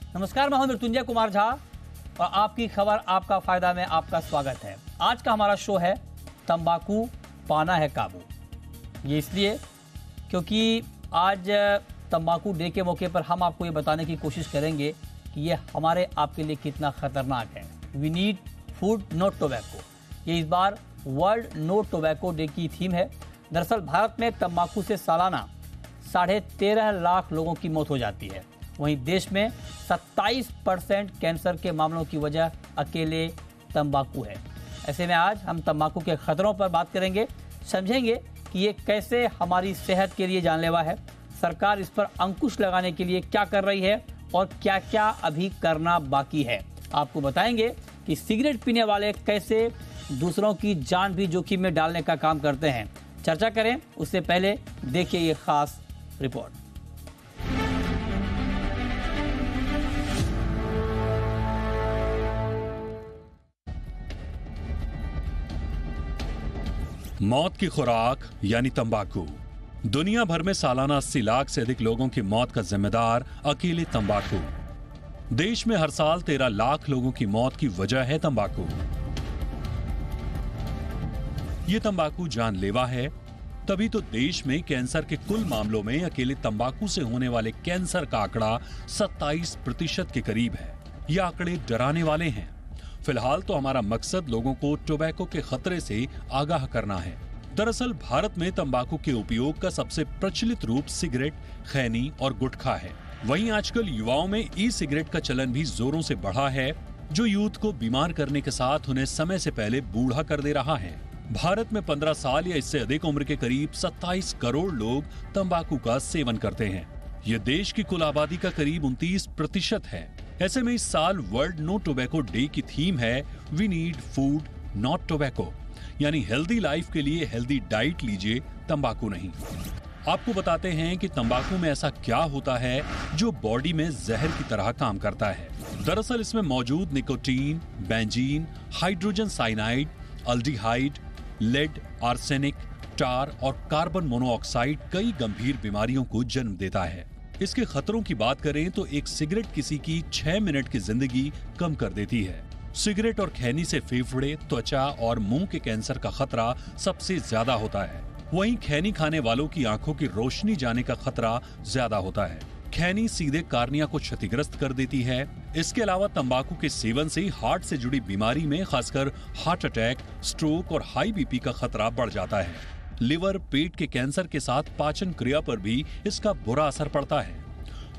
नमस्कार, मैं हूं मृत्युंजय कुमार झा और आपकी खबर आपका फायदा में आपका स्वागत है। आज का हमारा शो है तंबाकू पाना है काबू। ये इसलिए क्योंकि आज तंबाकू डे के मौके पर हम आपको ये बताने की कोशिश करेंगे कि ये हमारे आपके लिए कितना खतरनाक है। We need food not tobacco, ये इस बार वर्ल्ड नो टोबैको डे की थीम है। दरअसल भारत में तंबाकू से सालाना 13.5 लाख लोगों की मौत हो जाती है। वहीं देश में 27% कैंसर के मामलों की वजह अकेले तंबाकू है। ऐसे में आज हम तंबाकू के खतरों पर बात करेंगे, समझेंगे कि ये कैसे हमारी सेहत के लिए जानलेवा है, सरकार इस पर अंकुश लगाने के लिए क्या कर रही है और क्या क्या अभी करना बाकी है। आपको बताएंगे कि सिगरेट पीने वाले कैसे दूसरों की जान भी जोखिम में डालने का काम करते हैं। चर्चा करें उससे पहले देखिए ये खास रिपोर्ट। मौत की खुराक यानी तंबाकू। दुनिया भर में सालाना 80 लाख से अधिक लोगों की मौत का जिम्मेदार अकेले तंबाकू। देश में हर साल 13 लाख लोगों की मौत की वजह है तंबाकू। ये तंबाकू जानलेवा है, तभी तो देश में कैंसर के कुल मामलों में अकेले तंबाकू से होने वाले कैंसर का आंकड़ा 27% के करीब है। ये आंकड़े डराने वाले हैं। फिलहाल तो हमारा मकसद लोगों को टोबैको के खतरे से आगाह करना है। दरअसल भारत में तंबाकू के उपयोग का सबसे प्रचलित रूप सिगरेट, खैनी और गुटखा है। वहीं आजकल युवाओं में ई सिगरेट का चलन भी जोरों से बढ़ा है, जो यूथ को बीमार करने के साथ उन्हें समय से पहले बूढ़ा कर दे रहा है। भारत में 15 साल या इससे अधिक उम्र के करीब 27 करोड़ लोग तंबाकू का सेवन करते हैं। ये देश की कुल आबादी का करीब 29% है। ऐसे में इस साल वर्ल्ड नो टोबैको डे की थीम है we need food not tobacco, यानी हेल्दी लाइफ के लिए हेल्दी डाइट लीजिए, तंबाकू नहीं। आपको बताते हैं कि तंबाकू में ऐसा क्या होता है जो बॉडी में जहर की तरह काम करता है। दरअसल इसमें मौजूद nicotine, benzene, hydrogen cyanide, aldehyde, lead, arsenic, tar और कार्बन मोनोऑक्साइड कई गंभीर बीमारियों को जन्म देता है। इसके खतरों की बात करें तो एक सिगरेट किसी की 6 मिनट की जिंदगी कम कर देती है। सिगरेट और खैनी से फेफड़े, त्वचा और मुंह के कैंसर का खतरा सबसे ज्यादा होता है। वहीं खैनी खाने वालों की आंखों की रोशनी जाने का खतरा ज्यादा होता है। खैनी सीधे कार्निया को क्षतिग्रस्त कर देती है। इसके अलावा तंबाकू के सेवन से हार्ट से जुड़ी बीमारी में खासकर हार्ट अटैक, स्ट्रोक और हाई बीपी का खतरा बढ़ जाता है। लिवर, पेट के कैंसर के साथ पाचन क्रिया पर भी इसका बुरा असर पड़ता है।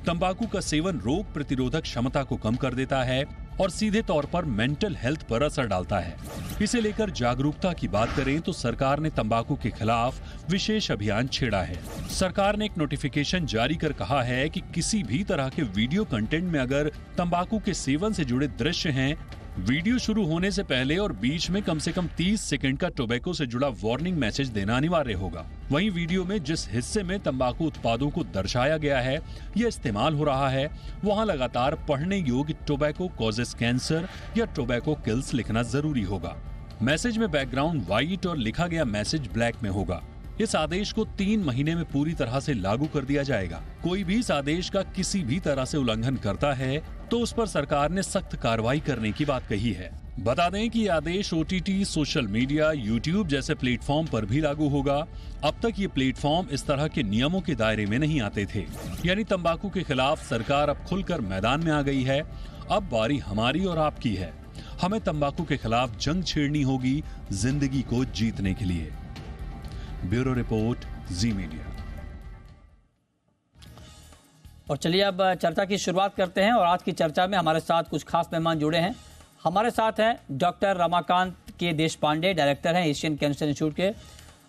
तंबाकू का सेवन रोग प्रतिरोधक क्षमता को कम कर देता है और सीधे तौर पर मेंटल हेल्थ पर असर डालता है। इसे लेकर जागरूकता की बात करें तो सरकार ने तंबाकू के खिलाफ विशेष अभियान छेड़ा है। सरकार ने एक नोटिफिकेशन जारी कर कहा है कि किसी भी तरह के वीडियो कंटेंट में अगर तंबाकू के सेवन से जुड़े दृश्य हैं, वीडियो शुरू होने से पहले और बीच में कम से कम 30 सेकंड का टोबैको से जुड़ा वार्निंग मैसेज देना अनिवार्य होगा। वहीं वीडियो में जिस हिस्से में तंबाकू उत्पादों को दर्शाया गया है या इस्तेमाल हो रहा है, वहां लगातार पढ़ने योग्य टोबैको कॉजेस कैंसर या टोबैको किल्स लिखना जरूरी होगा। मैसेज में बैकग्राउंड व्हाइट और लिखा गया मैसेज ब्लैक में होगा। इस आदेश को 3 महीने में पूरी तरह से लागू कर दिया जाएगा। कोई भी इस आदेश का किसी भी तरह से उल्लंघन करता है तो उस पर सरकार ने सख्त कार्रवाई करने की बात कही है। बता दें कि यह आदेश OTT, सोशल मीडिया, यूट्यूब जैसे प्लेटफॉर्म पर भी लागू होगा। अब तक ये प्लेटफॉर्म इस तरह के नियमों के दायरे में नहीं आते थे। यानी तंबाकू के खिलाफ सरकार अब खुलकर मैदान में आ गई है। अब बारी हमारी और आपकी है। हमें तंबाकू के खिलाफ जंग छेड़नी होगी जिंदगी को जीतने के लिए। ब्यूरो रिपोर्ट, जी मीडिया। और चलिए अब चर्चा की शुरुआत करते हैं और आज की चर्चा में हमारे साथ कुछ खास मेहमान जुड़े हैं। हमारे साथ हैं डॉक्टर रमाकांत के देशपांडे, डायरेक्टर हैं एशियन कैंसर इंस्टीट्यूट के।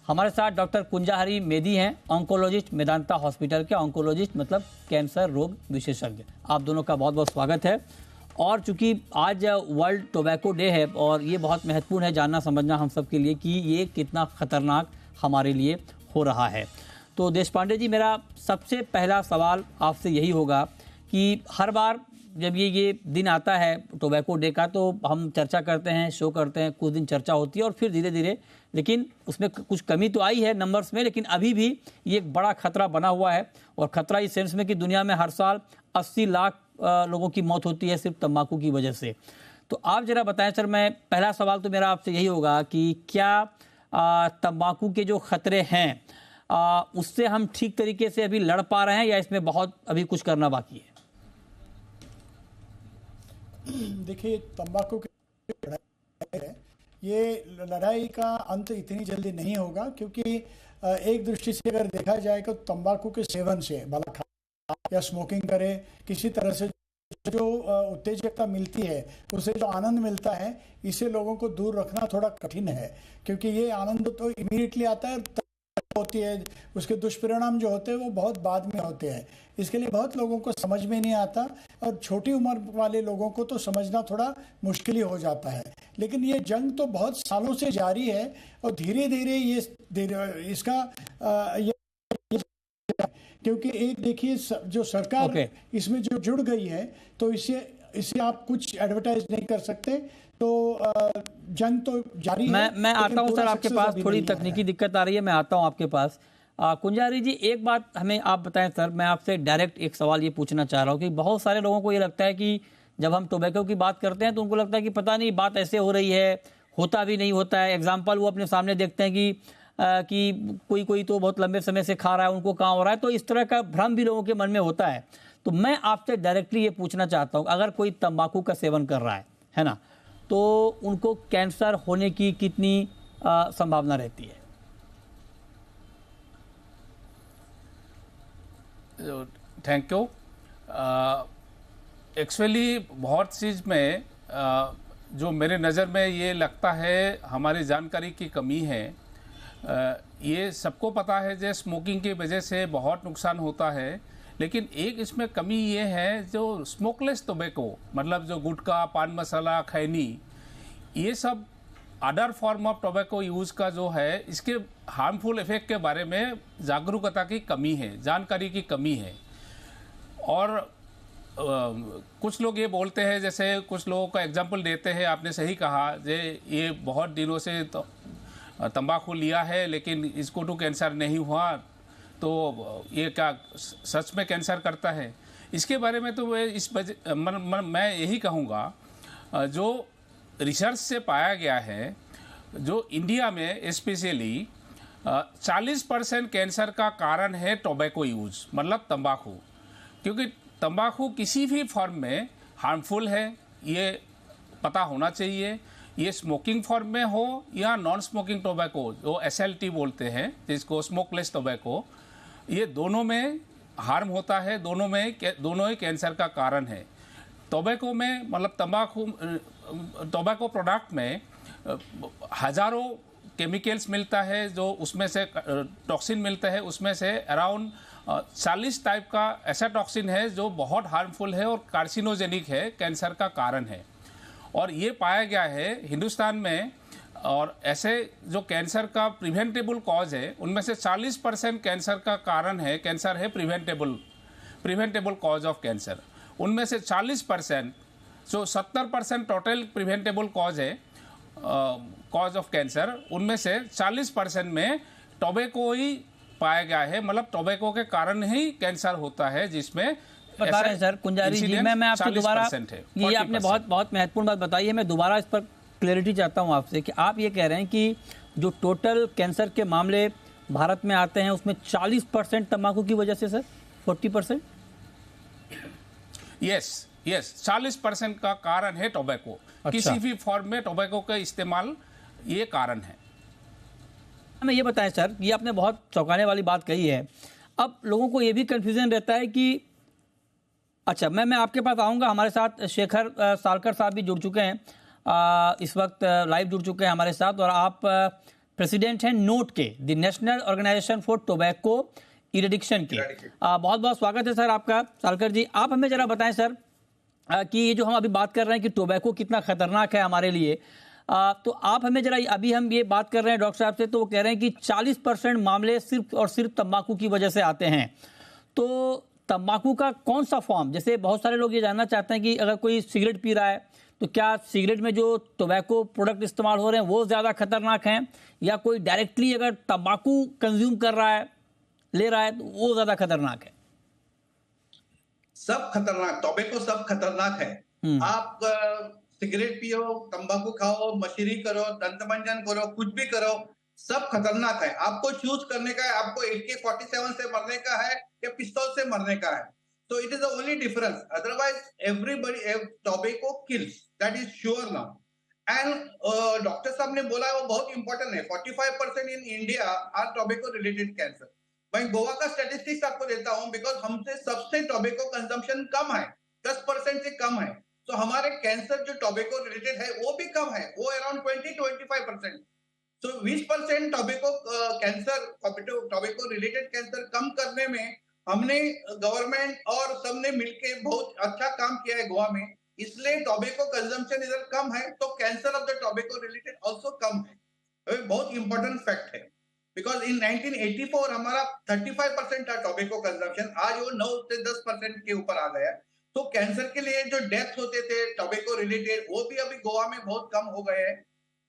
हमारे साथ डॉक्टर कुंजाहरी मेदी हैं, ऑन्कोलॉजिस्ट, मेदांता हॉस्पिटल के। ऑन्कोलॉजिस्ट मतलब कैंसर रोग विशेषज्ञ। आप दोनों का बहुत बहुत स्वागत है। और चूंकि आज वर्ल्ड टोबैको डे है और ये बहुत महत्वपूर्ण है जानना समझना हम सब के लिए कि ये कितना खतरनाक हमारे लिए हो रहा है। तो देशपांडे जी, मेरा सबसे पहला सवाल आपसे यही होगा कि हर बार जब ये दिन आता है टोबैको डे का, तो हम चर्चा करते हैं, शो करते हैं, कुछ दिन चर्चा होती है और फिर धीरे धीरे, लेकिन उसमें कुछ कमी तो आई है नंबर्स में, लेकिन अभी भी ये एक बड़ा खतरा बना हुआ है। और खतरा इस सेंस में कि दुनिया में हर साल 80 लाख लोगों की मौत होती है सिर्फ तंबाकू की वजह से। तो आप जरा बताएं सर, मैं पहला सवाल तो मेरा आपसे यही होगा कि क्या तंबाकू के जो खतरे हैं उससे हम ठीक तरीके से अभी लड़ पा रहे हैं या इसमें बहुत अभी कुछ करना बाकी है? देखिए, तंबाकू की लड़ाई है, ये लड़ाई का अंत इतनी जल्दी नहीं होगा, क्योंकि एक दृष्टि से अगर देखा जाए तो तंबाकू के सेवन से भला या स्मोकिंग करे, किसी तरह से जो उत्तेजकता मिलती है, उससे जो आनंद मिलता है, इसे लोगों को दूर रखना थोड़ा कठिन है, क्योंकि ये आनंद तो इमीडिएटली आता है होती है, उसके दुष्परिणाम जो होते हैं वो बहुत बाद में होते हैं। इसके लिए बहुत लोगों को समझ में नहीं आता, और छोटी उम्र वाले लोगों को तो समझना थोड़ा मुश्किल ही हो जाता है। लेकिन ये जंग तो बहुत सालों से जारी है और धीरे धीरे इसका क्योंकि एक देखिए, जो सरकार इसमें जो जुड़ गई है, तो इसे आप कुछ एडवर्टाइज नहीं कर सकते, तो जंग तो जारी है। मैं आता हूं सर आपके पास, थोड़ी तकनीकी दिक्कत आ रही है, मैं आता हूं आपके पास। कुंजारी जी, एक बात हमें आप बताएं सर, मैं आपसे डायरेक्ट एक सवाल ये पूछना चाह रहा हूं कि बहुत सारे लोगों को ये लगता है कि जब हम टोबैको की बात करते हैं तो उनको लगता है कि पता नहीं बात ऐसे हो रही है, होता भी नहीं होता है। एग्जाम्पल वो अपने सामने देखते हैं कि कोई तो बहुत लंबे समय से खा रहा है, उनको कहाँ हो रहा है, तो इस तरह का भ्रम भी लोगों के मन में होता है। तो मैं आपसे डायरेक्टली ये पूछना चाहता हूँ, अगर कोई तंबाकू का सेवन कर रहा है ना, तो उनको कैंसर होने की कितनी संभावना रहती है? Thank you. एक्चुअली बहुत चीज़ में जो मेरे नज़र में ये लगता है हमारी जानकारी की कमी है। ये सबको पता है जो स्मोकिंग की वजह से बहुत नुकसान होता है, लेकिन एक इसमें कमी ये है जो स्मोकलेस टोबैको, मतलब जो गुटखा, पान मसाला, खैनी, ये सब other form of tobacco use का जो है, इसके हार्मफुल इफेक्ट के बारे में जागरूकता की कमी है, जानकारी की कमी है। और कुछ लोग ये बोलते हैं, जैसे कुछ लोगों का एग्जांपल देते हैं, आपने सही कहा, ये बहुत दिनों से तंबाकू लिया है लेकिन इसको तो कैंसर नहीं हुआ, तो ये क्या सच में कैंसर करता है? इसके बारे में तो मैं यही कहूँगा, जो रिसर्च से पाया गया है, जो इंडिया में स्पेशली 40% कैंसर का कारण है टोबैको यूज, मतलब तंबाकू। क्योंकि तंबाकू किसी भी फॉर्म में हार्मफुल है, ये पता होना चाहिए। ये स्मोकिंग फॉर्म में हो या नॉन स्मोकिंग टोबैको, जो SLT बोलते हैं, जिसको स्मोकलेस टोबैको, ये दोनों में हार्म होता है, दोनों ही कैंसर का कारण है। टोबैको में, मतलब टोबैको प्रोडक्ट में हजारों केमिकल्स मिलता है, जो उसमें से टॉक्सिन मिलता है, उसमें से अराउंड 40 टाइप का ऐसा टॉक्सिन है जो बहुत हार्मफुल है और कार्सिनोजेनिक है, कैंसर का कारण है। और ये पाया गया है हिंदुस्तान में, और ऐसे जो कैंसर का प्रिवेंटेबल कॉज है, उनमें से 40% कैंसर का कारण है, कैंसर है प्रिवेंटेबल कॉज ऑफ कैंसर। उनमें से 40%, जो 70% टोटल प्रिवेंटेबल कॉज है, कॉज ऑफ कैंसर, उनमें से 40% में टोबैको ही पाया गया है, मतलब टोबैको के कारण ही कैंसर होता है, जिसमें बता रहे हैं सर कुंजारी जी। मैं आपसे दोबारा, ये आपने बहुत महत्वपूर्ण बात बताई है, मैं दोबारा इस पर क्लैरिटी चाहता हूं आपसे कि आप ये कह रहे हैं कि जो टोटल कैंसर के मामले भारत में आते हैं उसमें 40% तंबाकू की वजह से सर, 40%? यस, 40% का कारण है टोबैको। अच्छा। किसी भी फॉर्म में टोबैको का इस्तेमाल ये कारण है। हमें ये बताएं सर, ये आपने बहुत चौंकाने वाली बात कही है। अब लोगों को ये भी कंफ्यूजन रहता है कि अच्छा, मैं आपके पास आऊँगा, हमारे साथ शेखर सालकर साहब भी जुड़ चुके हैं, इस वक्त लाइव जुड़ चुके हैं हमारे साथ, और आप प्रेसिडेंट हैं नोट के, the National Organisation for Tobacco Eradication के। बहुत बहुत स्वागत है सर आपका। सालकर जी, आप हमें जरा बताएं सर कि ये जो हम अभी बात कर रहे हैं कि टोबैको कितना खतरनाक है हमारे लिए, तो आप हमें जरा, अभी हम ये बात कर रहे हैं डॉक्टर साहब से, तो वो कह रहे हैं कि 40% मामले सिर्फ और सिर्फ तंबाकू की वजह से आते हैं। तो तंबाकू का कौन सा फॉर्म, जैसे बहुत सारे लोग ये जानना चाहते हैं कि अगर कोई सिगरेट पी रहा है तो क्या सिगरेट में जो टोबैको प्रोडक्ट इस्तेमाल हो रहे हैं वो ज़्यादा खतरनाक हैं, या कोई डायरेक्टली अगर तंबाकू कंज्यूम कर रहा है, ले रहा है, तो वो ज़्यादा खतरनाक है? सब खतरनाक, टोबैको सब खतरनाक है। आप सिगरेट पियो, तंबाकू खाओ, मशीरी करो, दंतमंजन करो, कुछ भी करो, सब खतरनाक है। आपको चूज करने का है, आपको AK-47 से मरने का है या पिस्तौल से मरने का है। So it is the only difference. Otherwise, tobacco kills. That is sure now. And doctor साहब ने बोला वो बहुत इंपॉर्टेंट है। 45% in India are tobacco related cancer. मैं गोवा का स्टैटिस्टिक्स आपको देता हूँ, बिकॉज हमसे सबसे टोबैको कंजम्पशन कम है, 10% से कम है। तो हमारे कैंसर जो टोबैको रिलेटेड है वो भी कम है, वो अराउंड 20-25%। तो 20% tobacco cancer, tobacco related cancer कम करने में हमने गवर्नमेंट और सबने मिलके बहुत अच्छा काम किया है गोवा में। इसलिए टोबैको कंजम्पशन इधर कम है, तो cancer of the tobacco related also come है। बहुत इंपॉर्टेंट फैक्ट है, बिकॉज इन 1984 हमारा 35% था टोबैको कंजम्पशन, आज वो 9 से 10% के ऊपर आ गया। तो कैंसर के लिए जो डेथ होते थे टोबैको रिलेटेड, वो भी अभी गोवा में बहुत कम हो गए हैं।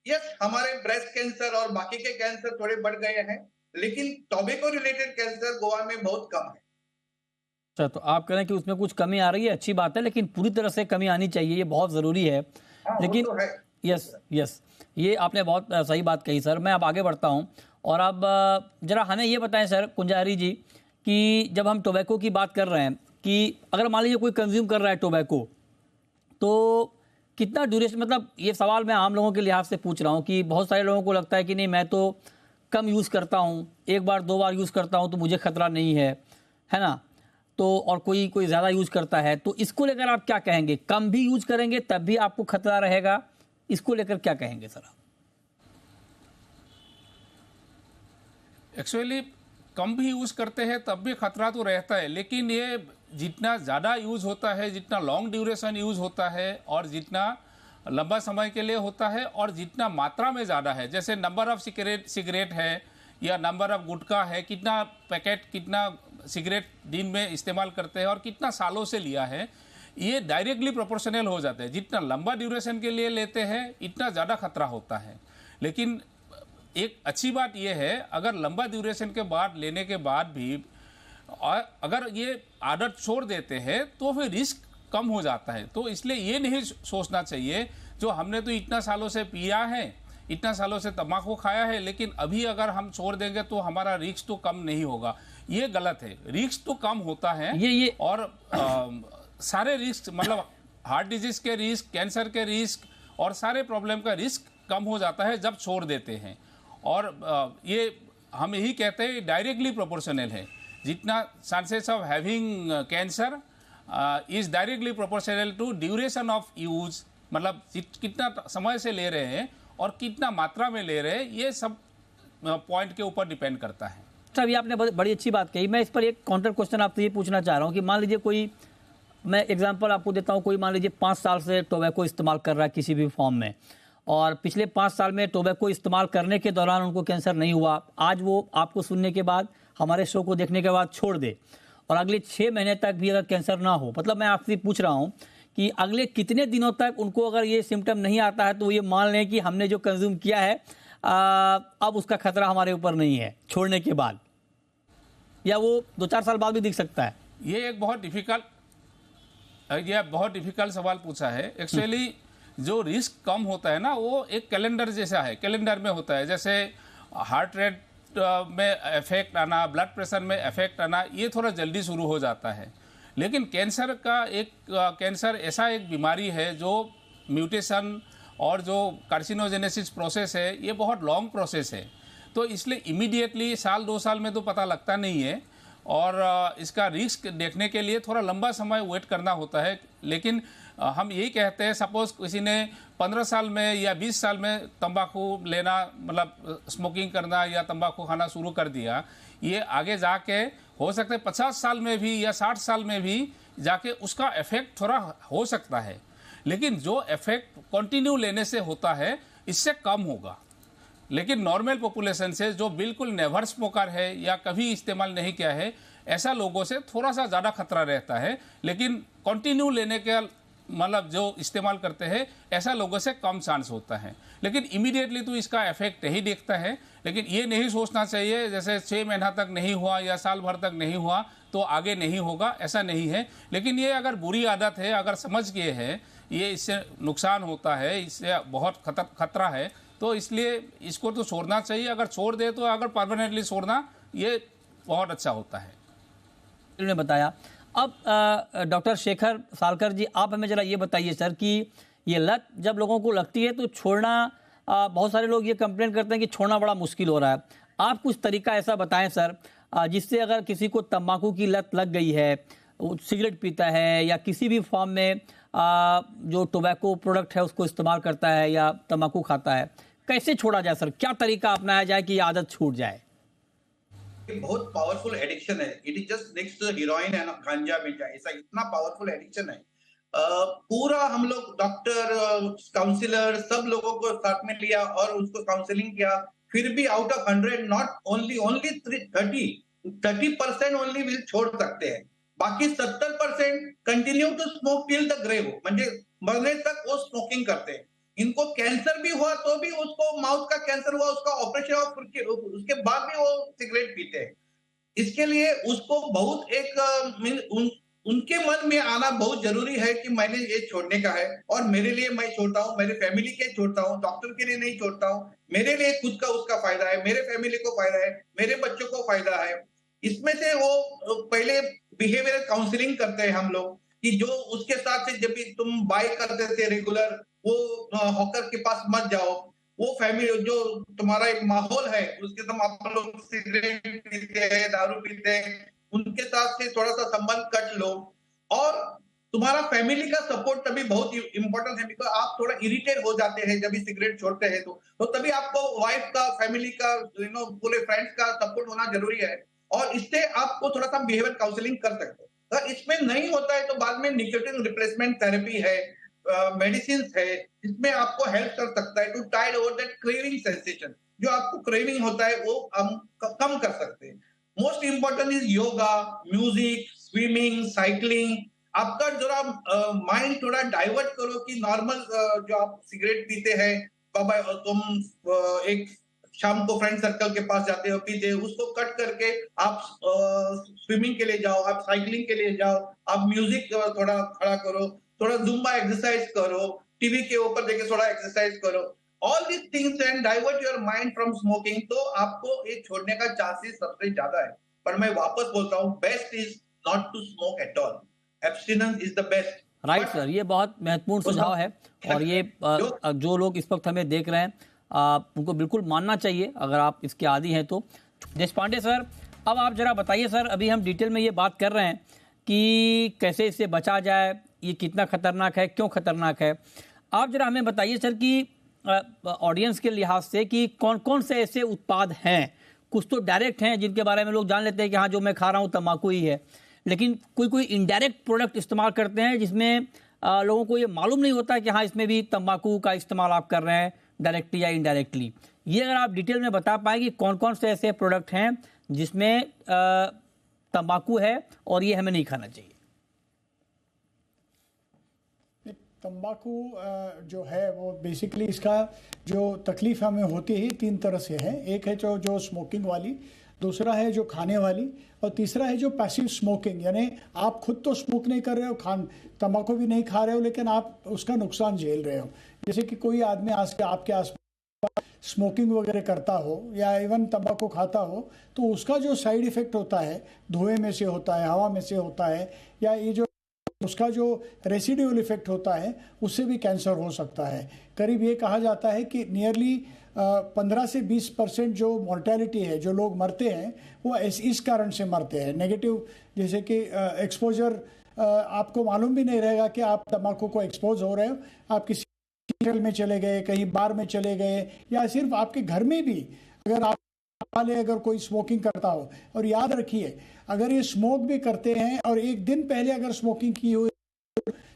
यस, हमारे ब्रेस्ट कैंसर और बाकी के कैंसर थोड़े बढ़ गए हैं, लेकिन टोबैको रिलेटेड कैंसर गोवा में बहुत कम है। अच्छा, तो आप कह रहे हैं कि उसमें कुछ कमी आ रही है, अच्छी बात है, लेकिन पूरी तरह से कमी आनी चाहिए, ये बहुत ज़रूरी है। लेकिन तो है। यस, ये आपने बहुत सही बात कही सर। मैं अब आगे बढ़ता हूँ और अब ज़रा हमें ये बताएं सर कुंजारी जी कि जब हम टोबैको की बात कर रहे हैं कि अगर मान लीजिए कोई कंज्यूम कर रहा है टोबैको, तो कितना ड्यूरेशन, मतलब ये सवाल मैं आम लोगों के लिहाज से पूछ रहा हूँ कि बहुत सारे लोगों को लगता है कि नहीं मैं तो कम यूज़ करता हूँ, एक बार 2 बार यूज़ करता हूँ तो मुझे खतरा नहीं है ना, तो और कोई ज़्यादा यूज़ करता है, तो इसको लेकर आप क्या कहेंगे? कम भी यूज़ करेंगे तब भी आपको खतरा रहेगा, इसको लेकर क्या कहेंगे सर आप? एक्चुअली कम भी यूज़ करते हैं तब भी खतरा तो रहता है, लेकिन ये जितना ज़्यादा यूज़ होता है, जितना लॉन्ग ड्यूरेशन यूज़ होता है और जितना लंबा समय के लिए होता है और जितना मात्रा में ज़्यादा है, जैसे नंबर ऑफ सिगरेट है या नंबर ऑफ गुटखा है, कितना पैकेट, कितना सिगरेट दिन में इस्तेमाल करते हैं और कितना सालों से लिया है, ये डायरेक्टली प्रोपोर्शनल हो जाते हैं। जितना लंबा ड्यूरेशन के लिए लेते हैं इतना ज़्यादा खतरा होता है। लेकिन एक अच्छी बात यह है, अगर लंबा ड्यूरेशन के बाद लेने के बाद भी अगर ये आदत छोड़ देते हैं तो फिर रिस्क कम हो जाता है। तो इसलिए ये नहीं सोचना चाहिए जो हमने तो इतना सालों से पिया है, इतना सालों से तम्बाकू खाया है, लेकिन अभी अगर हम छोड़ देंगे तो हमारा रिस्क तो कम नहीं होगा। ये गलत है, रिस्क तो कम होता है। ये और सारे रिस्क, मतलब हार्ट डिजीज के रिस्क, कैंसर के रिस्क और सारे प्रॉब्लम का रिस्क कम हो जाता है जब छोड़ देते हैं। और ये हम यही कहते हैं डायरेक्टली प्रोपोर्शनल है। जितना chances of having cancer is directly proportional to duration of use, मतलब कितना समय से ले रहे हैं और कितना मात्रा में ले रहे हैं, ये सब पॉइंट के ऊपर डिपेंड करता है। अच्छा, अभी आपने बड़ी अच्छी बात कही। मैं इस पर एक काउंटर क्वेश्चन आपसे ये पूछना चाह रहा हूँ कि मान लीजिए कोई, मैं एग्जांपल आपको देता हूँ, कोई मान लीजिए 5 साल से टोबैको इस्तेमाल कर रहा है किसी भी फॉर्म में, और पिछले 5 साल में टोबैको इस्तेमाल करने के दौरान उनको कैंसर नहीं हुआ, आज वो आपको सुनने के बाद, हमारे शो को देखने के बाद छोड़ दे और अगले 6 महीने तक भी अगर कैंसर ना हो, मतलब मैं आपसे पूछ रहा हूँ कि अगले कितने दिनों तक उनको अगर ये सिम्टम नहीं आता है तो ये मान लें कि हमने जो कंज्यूम किया है अब उसका खतरा हमारे ऊपर नहीं है छोड़ने के बाद, या वो 2-4 साल बाद भी दिख सकता है? ये एक बहुत डिफिकल्ट सवाल पूछा है। एक्चुअली जो रिस्क कम होता है ना, वो एक कैलेंडर जैसा है, कैलेंडर में होता है। जैसे हार्ट रेट में इफेक्ट आना, ब्लड प्रेशर में इफेक्ट आना, ये थोड़ा जल्दी शुरू हो जाता है। लेकिन कैंसर ऐसा एक बीमारी है जो म्यूटेशन और जो कार्सिनोजेनेसिस प्रोसेस है, ये बहुत लॉन्ग प्रोसेस है। तो इसलिए इमीडिएटली 1-2 साल में तो पता लगता नहीं है और इसका रिस्क देखने के लिए थोड़ा लंबा समय वेट करना होता है। लेकिन हम यही कहते हैं, सपोज किसी ने 15 साल में या 20 साल में तंबाकू लेना, मतलब स्मोकिंग करना या तंबाकू खाना शुरू कर दिया, ये आगे जाके हो सकता है 50 साल में भी या 60 साल में भी जाके उसका इफेक्ट थोड़ा हो सकता है। लेकिन जो इफेक्ट कंटिन्यू लेने से होता है इससे कम होगा। लेकिन नॉर्मल पॉपुलेशन से जो बिल्कुल नेवर स्मोकर है या कभी इस्तेमाल नहीं किया है, ऐसा लोगों से थोड़ा सा ज़्यादा खतरा रहता है। लेकिन कंटिन्यू लेने के मतलब जो इस्तेमाल करते हैं ऐसा लोगों से कम चांस होता है। लेकिन इमीडिएटली तो इसका इफेक्ट नहीं दिखता है। लेकिन ये नहीं सोचना चाहिए जैसे 6 महीना तक नहीं हुआ या साल भर तक नहीं हुआ तो आगे नहीं होगा, ऐसा नहीं है। लेकिन ये अगर बुरी आदत है, अगर समझ गए हैं ये इससे नुकसान होता है, इससे बहुत खतरा है, तो इसलिए इसको तो छोड़ना चाहिए। अगर छोड़ दे तो अगर परमानेंटली छोड़ना ये बहुत अच्छा होता है। ने बताया। अब डॉक्टर शेखर सालकर जी, आप हमें जरा ये बताइए सर कि ये लत जब लोगों को लगती है तो छोड़ना, बहुत सारे लोग ये कंप्लेन करते हैं कि छोड़ना बड़ा मुश्किल हो रहा है। आप कुछ तरीका ऐसा बताएं सर जिससे अगर किसी को तंबाकू की लत लग गई है, वो सिगरेट पीता है या किसी भी फॉर्म में जो टोबैको प्रोडक्ट है उसको इस्तेमाल करता है या तंबाकू खाता है, कैसे छोड़ा जाए सर? क्या तरीका अपनाया जाए कि ये आदत छूट जाए? बहुत पावरफुल एडिक्शन है। It is just next to heroin and ganja मिर्चा, ऐसा इतना पावरफुल एडिक्शन है। पूरा हम लोग डॉक्टर, काउंसलर, सब लोगों को साथ में लिया और उसको काउंसलिंग किया। फिर भी out of 100 not only 30% only will छोड़ सकते हैं। बाकी 70% continue to smoke till the grave, म्हणजे मरने तक वो स्मोकिंग करते हैं। इनको कैंसर भी हुआ तो भी उसको, माउथ का कैंसर हुआ उसका ऑपरेशन हुआ, उसके बाद भी वो सिगरेट पीते हैं। इसके लिए उसको बहुत एक उनके मन में आना बहुत जरूरी है कि मैंने ये छोड़ने का है और मेरे लिए मैं छोड़ता हूँ, मेरे फैमिली के छोड़ता हूँ, डॉक्टर के लिए नहीं छोड़ता हूँ, मेरे लिए खुद का उसका फायदा है, मेरे फैमिली को फायदा है, मेरे बच्चों को फायदा है। इसमें से वो पहले बिहेवियरल काउंसलिंग करते हैं हम लोग कि जो उसके साथ से जब भी तुम बाय करते थे रेगुलर, वो हॉकर के पास मत जाओ। वो फैमिली जो तुम्हारा एक माहौल है उसके तुम आप लोग सिगरेट पीते हैं, दारू पीते हैं, उनके साथ से थोड़ा सा संबंध कट लो। और तुम्हारा फैमिली का सपोर्ट तभी बहुत इंपॉर्टेंट है, बिकॉज आप थोड़ा इरिटेट हो जाते हैं जब भी सिगरेट छोड़ते हैं तो तभी आपको वाइफ का, फैमिली का, पूरे फ्रेंड्स का सपोर्ट होना जरूरी है। और इससे आपको थोड़ा सा बिहेवियर काउंसलिंग कर सकते हो। अगर इसमें नहीं होता है तो बाद में निकोटिन रिप्लेसमेंट थेरेपी है, मेडिसिन है, इसमें आपको हेल्प कर सकता है to tide over that craving sensation. जो आपको क्रेविंग होता है वो हम कम कर सकते हैं। Most important is yoga, music, swimming, cycling. आपका जरा माइंड थोड़ा डाइवर्ट करो कि नॉर्मल जो आप सिगरेट पीते हैं, बाबा तुम एक शाम को फ्रेंड सर्कल के पास जाते हो, पीते हो, उसको कट करके आप स्विमिंग के लिए जाओ, आप साइकिलिंग के लिए जाओ, आप म्यूजिक थोड़ा खड़ा करो, थोड़ा जुम्बा एक्सरसाइज करो, टीवी के ऊपर देखे थोड़ा एक्सरसाइज करो। All this things and divert your mind from smoking, तो आपको ये छोड़ने का चांसेस सबसे ज्यादा है। पर मैं वापस बोलता हूँ, best is not to smoke at all, abstinence is the best. Right sir, ये बहुत महत्वपूर्ण सुझाव है और ये जो लोग इस वक्त हमें देख रहे हैं उनको बिल्कुल मानना चाहिए अगर आप इसके आदी हैं तो। देशपांडे सर, अब आप जरा बताइए सर, अभी हम डिटेल में ये बात कर रहे हैं कि कैसे इससे बचा जाए, ये कितना खतरनाक है, क्यों खतरनाक है। आप जरा हमें बताइए सर कि ऑडियंस के लिहाज से कि कौन कौन से ऐसे उत्पाद हैं। कुछ तो डायरेक्ट हैं जिनके बारे में लोग जान लेते हैं कि हाँ जो मैं खा रहा हूँ तंबाकू ही है, लेकिन कोई इनडायरेक्ट प्रोडक्ट इस्तेमाल करते हैं जिसमें लोगों को ये मालूम नहीं होता कि हाँ इसमें भी तंबाकू का इस्तेमाल आप कर रहे हैं डायरेक्टली या इनडायरेक्टली। ये अगर आप डिटेल में बता पाएं कि कौन कौन से ऐसे प्रोडक्ट हैं जिसमें तंबाकू है और ये हमें नहीं खाना चाहिए। तंबाकू जो है वो बेसिकली इसका जो तकलीफ हमें होती है 3 तरह से है। एक है जो स्मोकिंग वाली, दूसरा है जो खाने वाली, और तीसरा है जो पैसिव स्मोकिंग, यानी आप खुद तो स्मोक नहीं कर रहे हो, तंबाकू भी नहीं खा रहे हो, लेकिन आप उसका नुकसान झेल रहे हो। जैसे कि कोई आदमी आपके आसपास स्मोकिंग वगैरह करता हो या इवन तंबाकू खाता हो, तो उसका जो साइड इफेक्ट होता है, धुएं में से होता है, हवा में से होता है, या ये जो उसका जो रेसिडुअल इफेक्ट होता है उससे भी कैंसर हो सकता है। करीब ये कहा जाता है कि नियरली 15 से 20% जो मोर्टेलिटी है, जो लोग मरते हैं वो इस कारण से मरते हैं। नेगेटिव, जैसे कि एक्सपोजर, आपको मालूम भी नहीं रहेगा कि आप तंबाकू को एक्सपोज हो रहे हो। आप किसी होटल में चले गए, कहीं बार में चले गए, या सिर्फ आपके घर में भी अगर कोई स्मोकिंग करता हो। और याद रखिए, अगर ये स्मोक भी करते हैं और एक दिन पहले अगर स्मोकिंग की हुई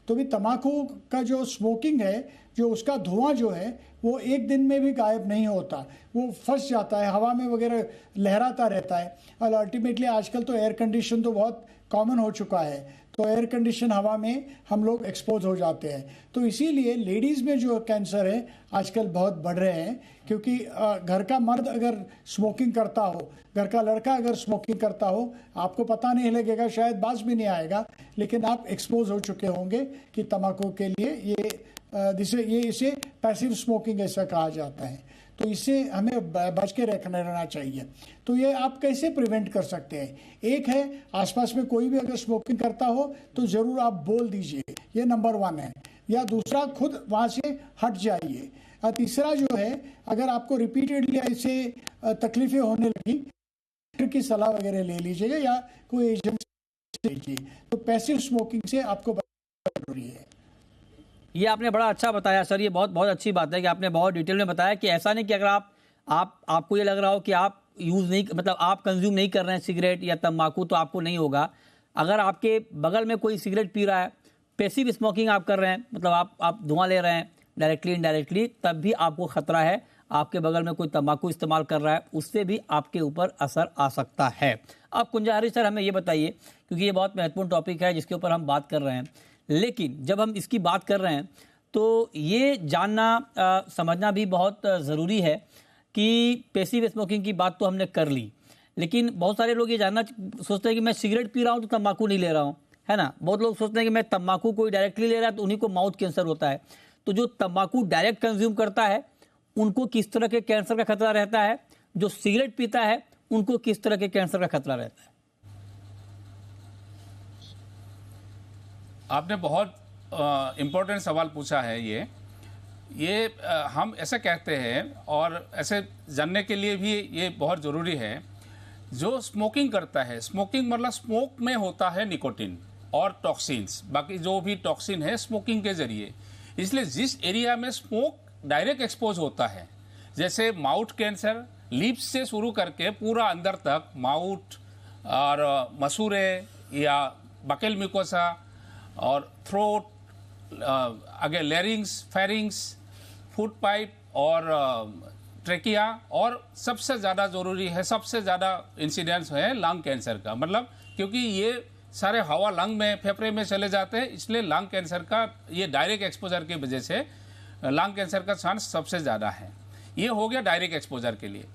तो भी तम्बाकू का जो स्मोकिंग है, जो उसका धुआं जो है वो एक दिन में भी गायब नहीं होता, वो फंस जाता है, हवा में वगैरह लहराता रहता है। और अल्टीमेटली आजकल तो एयर कंडीशन तो बहुत कॉमन हो चुका है, तो एयर कंडीशन हवा में हम लोग एक्सपोज हो जाते हैं। तो इसीलिए लेडीज़ में जो कैंसर है आजकल बहुत बढ़ रहे हैं, क्योंकि घर का मर्द अगर स्मोकिंग करता हो, घर का लड़का अगर स्मोकिंग करता हो, आपको पता नहीं लगेगा, शायद बाज भी नहीं आएगा, लेकिन आप एक्सपोज हो चुके होंगे कि तम्बाकू के लिए इसे पैसिव स्मोकिंग ऐसा कहा जाता है। तो इससे हमें बच के रहना चाहिए। तो ये आप कैसे प्रिवेंट कर सकते हैं? एक है, आसपास में कोई भी अगर स्मोकिंग करता हो तो ज़रूर आप बोल दीजिए, ये नंबर 1 है। या दूसरा, खुद वहाँ से हट जाइए। और तीसरा जो है, अगर आपको रिपीटेडली ऐसे तकलीफें होने लगी, डॉक्टर की सलाह वगैरह ले लीजिएगा या कोई एजेंट से लीजिए। तो पैसिव स्मोकिंग से आपको बचना जरूरी है। ये आपने बड़ा अच्छा बताया सर, ये बहुत बहुत अच्छी बात है कि आपने बहुत डिटेल में बताया कि ऐसा नहीं कि अगर आपको ये लग रहा हो कि आप यूज़ नहीं, मतलब आप कंज्यूम नहीं कर रहे हैं सिगरेट या तंबाकू, तो आपको नहीं होगा। अगर आपके बगल में कोई सिगरेट पी रहा है, पैसिव स्मोकिंग आप कर रहे हैं, मतलब आप धुआं ले रहे हैं डायरेक्टली इनडायरेक्टली, तब भी आपको खतरा है। आपके बगल में कोई तंबाकू इस्तेमाल कर रहा है, उससे भी आपके ऊपर असर आ सकता है। अब कुंजाहरी सर, हमें ये बताइए, क्योंकि ये बहुत महत्वपूर्ण टॉपिक है जिसके ऊपर हम बात कर रहे हैं, लेकिन जब हम इसकी बात कर रहे हैं तो ये जानना समझना भी बहुत ज़रूरी है कि पैसिव स्मोकिंग की बात तो हमने कर ली, लेकिन बहुत सारे लोग ये जानना सोचते हैं कि मैं सिगरेट पी रहा हूँ तो तंबाकू नहीं ले रहा हूँ, है ना। बहुत लोग सोचते हैं कि मैं तंबाकू कोई डायरेक्टली ले रहा है तो उन्हीं को माउथ कैंसर होता है। तो जो तंबाकू डायरेक्ट कंज्यूम करता है उनको किस तरह के कैंसर का खतरा रहता है, जो सिगरेट पीता है उनको किस तरह के कैंसर का खतरा रहता है? आपने बहुत इम्पोर्टेंट सवाल पूछा है। ये हम ऐसे कहते हैं, और ऐसे जानने के लिए भी ये बहुत ज़रूरी है। जो स्मोकिंग करता है, स्मोकिंग मतलब स्मोक में होता है निकोटिन और टॉक्सिन्स, बाकी जो भी टॉक्सिन है स्मोकिंग के जरिए। इसलिए जिस एरिया में स्मोक डायरेक्ट एक्सपोज होता है, जैसे माउथ कैंसर, लिप्स से शुरू करके पूरा अंदर तक, माउथ और मसूरे या बकेल म्यूकोसा और थ्रोट, आगे लेरिंग्स, फेरिंग्स, फूड पाइप और ट्रेकिया, और सबसे ज़्यादा ज़रूरी है, सबसे ज़्यादा इंसिडेंस है लंग कैंसर का। मतलब क्योंकि ये सारे हवा लंग में, फेफड़े में चले जाते हैं, इसलिए लंग कैंसर का, ये डायरेक्ट एक्सपोजर की वजह से लंग कैंसर का चांस सबसे ज़्यादा है। ये हो गया डायरेक्ट एक्सपोजर के लिए।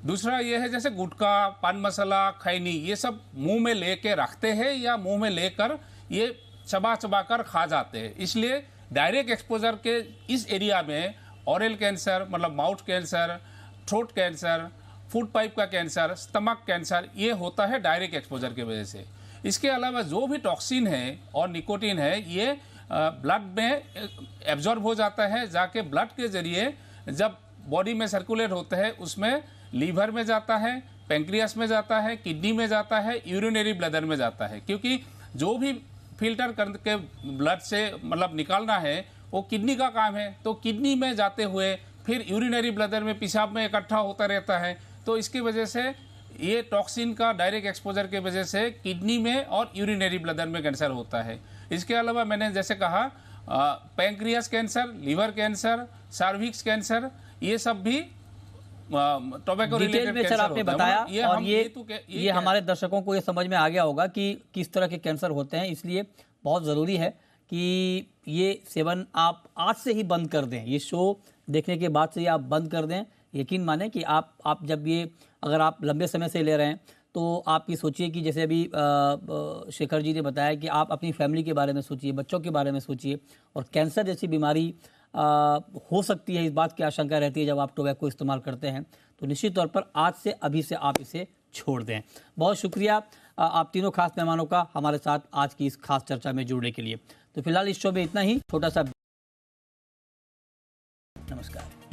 दूसरा ये है, जैसे गुटखा, पान मसाला, खैनी, ये सब मुंह में लेके रखते हैं या मुंह में लेकर ये चबा चबा कर खा जाते हैं। इसलिए डायरेक्ट एक्सपोजर के इस एरिया में ओरल कैंसर, मतलब mouth cancer, throat cancer, food pipe का कैंसर, स्टमक कैंसर, ये होता है डायरेक्ट एक्सपोजर की वजह से। इसके अलावा जो भी टॉक्सिन है और निकोटिन है, ये ब्लड में एब्जॉर्ब हो जाता है, जाके ब्लड के जरिए जब बॉडी में सर्कुलेट होता है, उसमें लीवर में जाता है, पेंक्रियास में जाता है, किडनी में जाता है, यूरिनरी ब्लैडर में जाता है। क्योंकि जो भी फिल्टर करके ब्लड से मतलब निकालना है वो किडनी का काम है, तो किडनी में जाते हुए फिर यूरिनरी ब्लैडर में, पेशाब में इकट्ठा होता रहता है। तो इसकी वजह से ये टॉक्सिन का डायरेक्ट एक्सपोजर की वजह से किडनी में और यूरिनरी ब्लैडर में कैंसर होता है। इसके अलावा मैंने जैसे कहा, pancreas cancer, liver cancer, cervix cancer, ये सब भी टोबैको रिलेटेड कैंसर सर आपने बताया। और ये हमारे दर्शकों को ये समझ में आ गया होगा कि किस तरह के कैंसर होते हैं। इसलिए बहुत ज़रूरी है कि ये सेवन आप आज से ही बंद कर दें। ये शो देखने के बाद से ही आप बंद कर दें। यकीन माने कि आप जब ये, अगर आप लंबे समय से ले रहे हैं तो आप ये सोचिए कि जैसे अभी शेखर जी ने बताया कि आप अपनी फैमिली के बारे में सोचिए, बच्चों के बारे में सोचिए। और कैंसर जैसी बीमारी हो सकती है, इस बात की आशंका रहती है जब आप टोबैको इस्तेमाल करते हैं। तो निश्चित तौर पर आज से, अभी से आप इसे छोड़ दें। बहुत शुक्रिया आप तीनों खास मेहमानों का हमारे साथ आज की इस खास चर्चा में जुड़ने के लिए। तो फिलहाल इस शो में इतना ही, छोटा सा नमस्कार।